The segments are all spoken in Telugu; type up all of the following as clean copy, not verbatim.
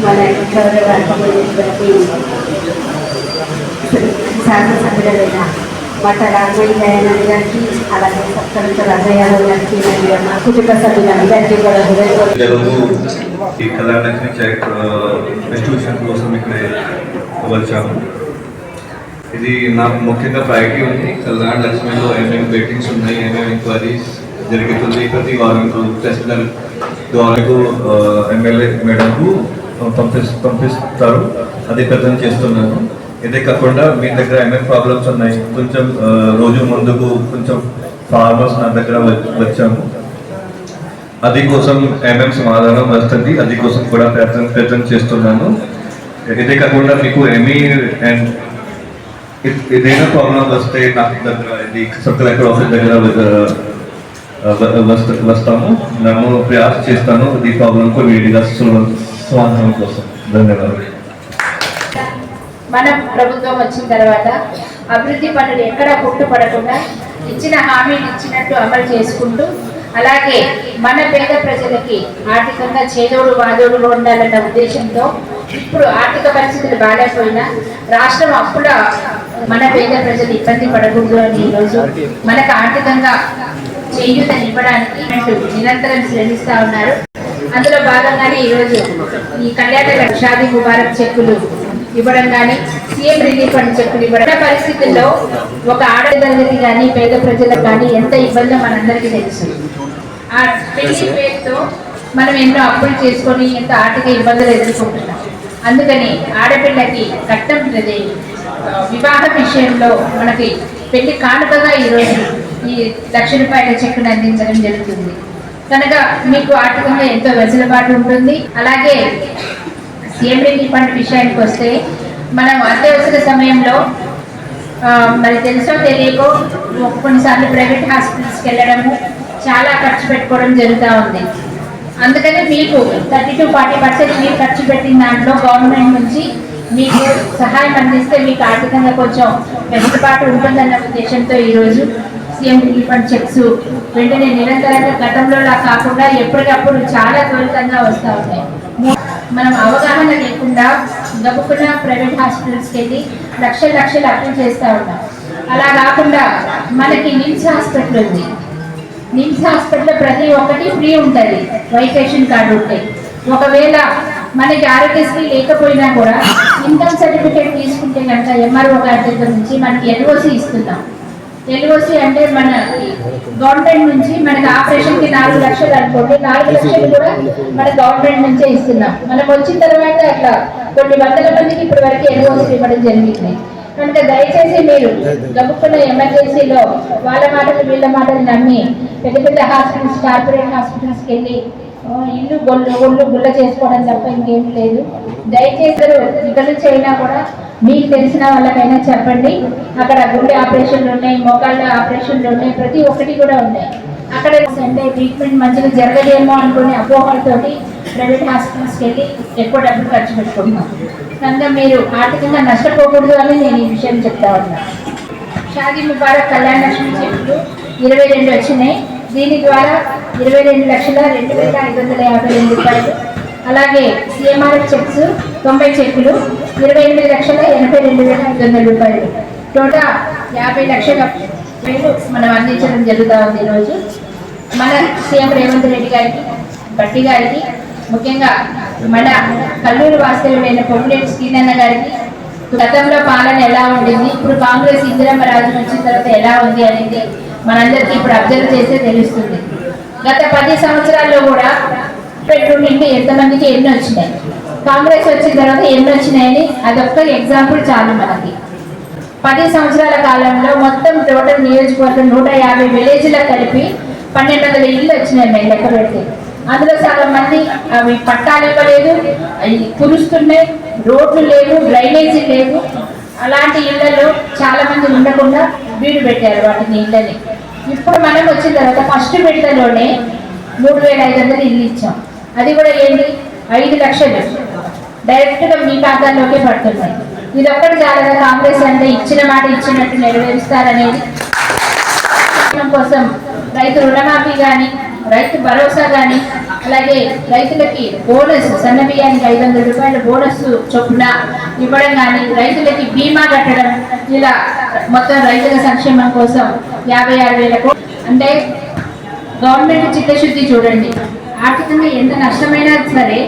మన గౌరవ అర్పమైనటువంటి శాసనసభ్యులైన మట్ట రాఘవయ్య దయానంద్ గారికి, అలాగే సత్కరించ రాజయ్య గారికి, మా కుటుంబ సభ్యులందరికీ కూడా ఈ కళ్యాణలక్ష్మి ఫెస్టివల్ కోసం ఇక్కడ వచ్చాము. ఇది నాకు ముఖ్యంగా ప్రయారిటీ ఉంది. కళ్యాణ లక్ష్మిలో ఏమేమి వెయిటింగ్స్ ఉన్నాయి, ఏమేమి ఎంక్వైరీస్ జరుగుతుంది ప్రతి వారం తహసీల్దార్ ద్వారాకు ఎమ్మెల్యే మేడంకు పంపిస్తారు. అది ప్రజెంట్ చేస్తున్నాను. ఇదే కాకుండా మీ దగ్గర ఏమేమి ప్రాబ్లమ్స్ ఉన్నాయి, కొంచెం రోజు ముందుకు కొంచెం ఫార్మర్స్ నా దగ్గర వచ్చాము. అది కోసం ఏమేమి సమాధానం వస్తుంది, అది కోసం కూడా ప్రజెంట్ చేస్తున్నాను. ఇదే కాకుండా మీకు ఏదైనా ప్రాబ్లం వస్తే నాకు దగ్గర ఇది సబ్ కలెక్టర్ ఆఫీస్ దగ్గర వస్తాము. నేను ప్రయాస చేస్తాను ఈ ప్రాబ్లంకు వీడిగా సమాధానం కోసం. ధన్యవాదాలు. మన ప్రభుత్వం వచ్చిన తర్వాత అభివృద్ధి పనులు ఎక్కడా పుట్టుపడకుండా ఇచ్చిన హామీలు ఇచ్చినట్టు అమలు చేసుకుంటూ, అలాగే మన పేద ప్రజలకి ఆర్థికంగా చేదోడు వాదోడుగా ఉండాలన్న ఉద్దేశంతో ఇప్పుడు ఆర్థిక పరిస్థితులు బాగాలేకపోయినా రాష్ట్రం అప్పుడ మన పేద ప్రజలు ఇబ్బంది పడకూడదు అని ఈరోజు మనకు ఆర్థికంగా చేయూతనివ్వడానికి నిరంతరం శ్రమిస్తూ ఉన్నారు. అందులో భాగంగానే ఈరోజు ఈ కళ్యాణ షాదీ ముబారక్ చెక్కులు ఇవ్వడం కానీ, సీఎం రిలీఫ్ ఫండ్ చెక్కులు ఇవ్వడం పరిస్థితుల్లో ఒక ఆడతరగతి కానీ పేద ప్రజలకు కానీ ఎంత ఇబ్బందో మనందరికీ తెలుసు. ఆ పెళ్లి పేరుతో మనం ఎన్నో అప్పులు చేసుకొని ఎంతో ఆర్థిక ఇబ్బందులు ఎదుర్కొంటున్నాం. అందుకని ఆడపిల్లకి కట్నం వివాహం విషయంలో మనకి పెళ్లి కానుకగా ఈరోజు ఈ ₹1,00,000 చెక్కును అందించడం జరుగుతుంది. కనుక మీకు ఆర్థికంగా ఎంతో వెసులుబాటు ఉంటుంది. అలాగే సీఎం రిలీఫ్ ఫండ్ విషయానికి వస్తే మనం అత్యవసర సమయంలో మరి తెలుసో తెలియకో కొన్నిసార్లు ప్రైవేట్ హాస్పిటల్స్కి వెళ్ళడము, చాలా ఖర్చు పెట్టుకోవడం జరుగుతూ ఉంది. అందుకని మీకు 30 to 40% మీరు ఖర్చు పెట్టిన దాంట్లో గవర్నమెంట్ నుంచి మీకు సహాయం అందిస్తే మీకు ఆర్థికంగా కొంచెం వెసులుబాటు ఉంటుందన్న ఉద్దేశంతో ఈరోజు సీఎం రిలీఫ్ ఫండ్ చెక్స్ వెంటనే నిరంతరంగా గతంలో కాకుండా ఎప్పటికప్పుడు చాలా త్వరితంగా వస్తూ ఉన్నాయి. మనం అవగాహన లేకుండా గబుక్కున్న ప్రైవేట్ హాస్పిటల్స్కి వెళ్ళి లక్షలు అప్పులు చేస్తూ ఉన్నాం. అలా కాకుండా మనకి నిమ్స్ హాస్పిటల్ ఉంది. నిమ్స్ హాస్పిటల్లో ప్రతి ఒక్కటి ఫ్రీ ఉంటుంది, వైట్ రేషన్ కార్డు ఉంటాయి. ఒకవేళ మనకి ఆరోగ్యశ్రీ లేకపోయినా కూడా ఇన్కమ్ సర్టిఫికేట్ తీసుకుంటే కనుక ఎంఆర్ఓ గారి దగ్గర నుంచి మనకి ఎల్ఓసి ఇస్తున్నాం. ఎల్ఓసి అంటే మన గవర్నమెంట్ నుంచి మనకి ఆపరేషన్కి 4 లక్షలు అనుకోండి, 4 లక్షలు కూడా మన గవర్నమెంట్ నుంచే ఇస్తున్నాం. మనం వచ్చిన తర్వాత అట్లా కొన్ని వందల మందికి ఇప్పటి వరకు ఎల్ఓసి ఇవ్వడం జరిగింది. కనుక దయచేసి మీరు గబుక్కున్న ఎమర్జెన్సీలో వాళ్ళ మాటలు వీళ్ళ మాటలు నమ్మి పెద్ద హాస్పిటల్స్, కార్పొరేట్ హాస్పిటల్స్కి వెళ్ళి ఇల్లు ఒళ్ళు గుల్ల చేసుకోవడం తప్ప ఇంకేం లేదు. దయచేసి ఇక్కడ నుంచి అయినా కూడా మీకు తెలిసిన వాళ్ళకైనా చెప్పండి. అక్కడ గుండె ఆపరేషన్లు ఉన్నాయి, మోకాళ్ళ ఆపరేషన్లు ఉన్నాయి, ప్రతి ఒక్కటి కూడా ఉన్నాయి. అక్కడ అంటే ట్రీట్మెంట్ మంచిగా జరగదేమో అనుకునే అపోహలతోటి ప్రైవేట్ హాస్పిటల్స్కి వెళ్ళి ఎక్కువ డబ్బులు ఖర్చు పెట్టుకుంటున్నాం. కనుక మీరు ఆర్థికంగా నష్టపోకూడదు అని నేను ఈ విషయం చెప్తా ఉన్నా. షాదీ ముబారక్ కళ్యాణ లక్ష్మి చెక్కులు 22 వచ్చినాయి. దీని ద్వారా ₹22,02,552. అలాగే సీఎంఆర్ఎఫ్ చెక్స్ 90 చెక్కులు ₹28,82,500. టోటల్ 50 లక్షల మనం అందించడం జరుగుతూ ఉంది. ఈరోజు మన సీఎం రేవంత్ రెడ్డి గారికి, భట్టి గారికి, ముఖ్యంగా మన కల్లూరు వాస్తవ్యుడైన పొంగులేటి శ్రీనన్న గారికి గతంలో పాలన ఎలా ఉండింది, ఇప్పుడు కాంగ్రెస్ ఇందిరమ్మ రాజ్యం వచ్చిన తర్వాత ఎలా ఉంది అనేది మనందరికీ ఇప్పుడు అబ్జర్వ్ చేస్తే తెలుస్తుంది. గత 10 సంవత్సరాల్లో కూడా బెడ్రూమ్ ఇంటి ఎంతమందికి ఎన్ని వచ్చినాయి, కాంగ్రెస్ వచ్చిన తర్వాత ఎన్ని వచ్చినాయని అదొక్క ఎగ్జాంపుల్ చాలు మనకి. 10 సంవత్సరాల కాలంలో మొత్తం టోటల్ నియోజకవర్గం 150 విలేజ్లకు కలిపి 1200 ఇళ్ళు వచ్చినాయి మేము లెక్క పెడితే. అందులో సగం మంది అవి పట్టాలు ఇవ్వలేదు, అవి కురుస్తున్నాయి, రోడ్లు లేవు, డ్రైనేజీ లేవు. అలాంటి ఇళ్లలో చాలా మంది ఉండకుండా వీడు పెట్టారు వాటిని ఇళ్ళని. ఇప్పుడు మనం వచ్చిన తర్వాత ఫస్ట్ విడతలోనే 3,500 ఇల్లు ఇచ్చాం. అది కూడా ఏంటి, 5 లక్షలు డైరెక్ట్గా మీ ఖాతాల్లోకే పడుతున్నాయి. ఇది ఒక్కటి చాలా కాంగ్రెస్ అంటే ఇచ్చిన మాట ఇచ్చినట్టు నెరవేరుస్తారనేది కోసం రైతు రుణమాఫీ కానీ, రైతు భరోసా కానీ, అలాగే రైతులకి బోనస్, సన్న బియ్యానికి 500 రూపాయల బోనస్ చొప్పున ఇవ్వడం కానీ, రైతులకి బీమా కట్టడం, ఇలా మొత్తం రైతుల సంక్షేమం కోసం 56,000 కోట్లు. అంటే గవర్నమెంట్ చిత్తశుద్ధి చూడండి. ఆర్థికంగా ఎంత నష్టమైనా సరే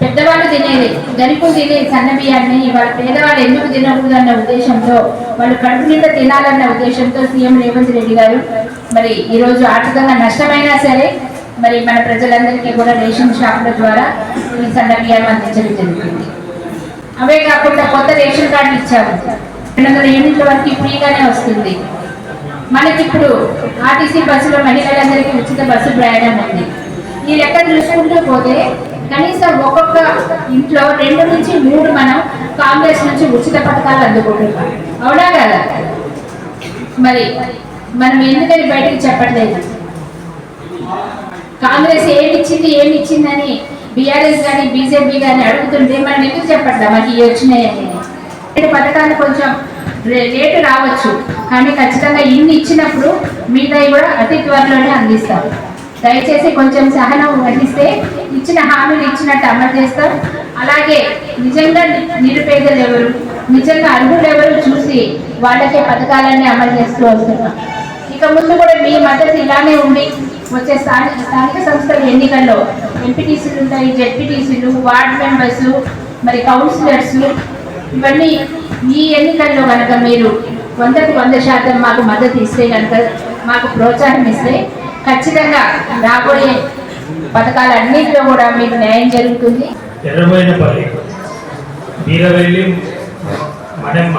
పెద్దవాళ్ళు తినేది, ధనికులు తినేది సన్న బియ్యాన్ని ఇవాళ పేదవాళ్ళు ఎందుకు తినకూడదు అన్న ఉద్దేశంతో, వాళ్ళు కడుపు నిండా తినాలన్న ఉద్దేశంతో సీఎం రేవంత్ రెడ్డి గారు మరి ఈరోజు ఆర్థికంగా నష్టమైనా సరే మరి మన ప్రజలందరికీ కూడా రేషన్ షాపుల ద్వారా ఈ సన్న బియ్యం అందించడం జరుగుతుంది. అవే కాకుండా కొత్త రేషన్ కార్డు ఇచ్చాము, 200 యూనిట్ల వరకు ఫ్రీగానే వస్తుంది. మనకి ఇప్పుడు ఆర్టీసీ బస్సులో మహిళలందరికీ ఉచిత బస్సు ప్రయాణం ఉంది. ఈ లెక్క చూసుకుంటూ పోతే కనీసం ఒక్కొక్క ఇంట్లో 2 నుంచి 3 మనం కాంగ్రెస్ నుంచి ఉచిత పథకాలు అందుకుంటున్నాం. అవునా కదా? మరి మనం ఎందుకని బయటకు చెప్పట్లేదు? కాంగ్రెస్ ఏమి ఇచ్చిందని బీఆర్ఎస్ కానీ బీజేపీ కానీ అడుగుతుంటే మనం ఎందుకు చెప్పట్లా మాకు ఇవి వచ్చినాయని? పథకాలు కొంచెం లేటు రావచ్చు, కానీ ఖచ్చితంగా ఇన్ని ఇచ్చినప్పుడు మిగతాయి కూడా అతి త్వరలోనే అందిస్తాం. దయచేసి కొంచెం సహనం వహిస్తే ఇచ్చిన హామీలు ఇచ్చినట్టు అమలు చేస్తాం. అలాగే నిజంగా నిరుపేదలు ఎవరు, నిజంగా అర్హులు ఎవరు చూసి వాళ్ళకే పథకాలన్నీ అమలు చేస్తూ వస్తున్నాం. ఇక ముందు కూడా మీ మద్దతు ఇలానే ఉండి వచ్చే స్థానిక సంస్థల ఎన్నికల్లో ఎంపీటీసీలు ఉంటాయి, జెడ్పీటీసీలు, వార్డ్ మెంబర్స్, మరి కౌన్సిలర్స్, ఇవన్నీ ఈ ఎన్నికల్లో కనుక మీరు 100% మాకు మద్దతు ఇస్తే కనుక, మాకు ప్రోత్సాహం ఇస్తే ఖచ్చితంగా రాబోయే పథకాలన్నింటిలో కూడా మీకు న్యాయం జరుగుతుంది. ఎర్రబోయినపల్లి వీరవెల్లి మడెమ్మ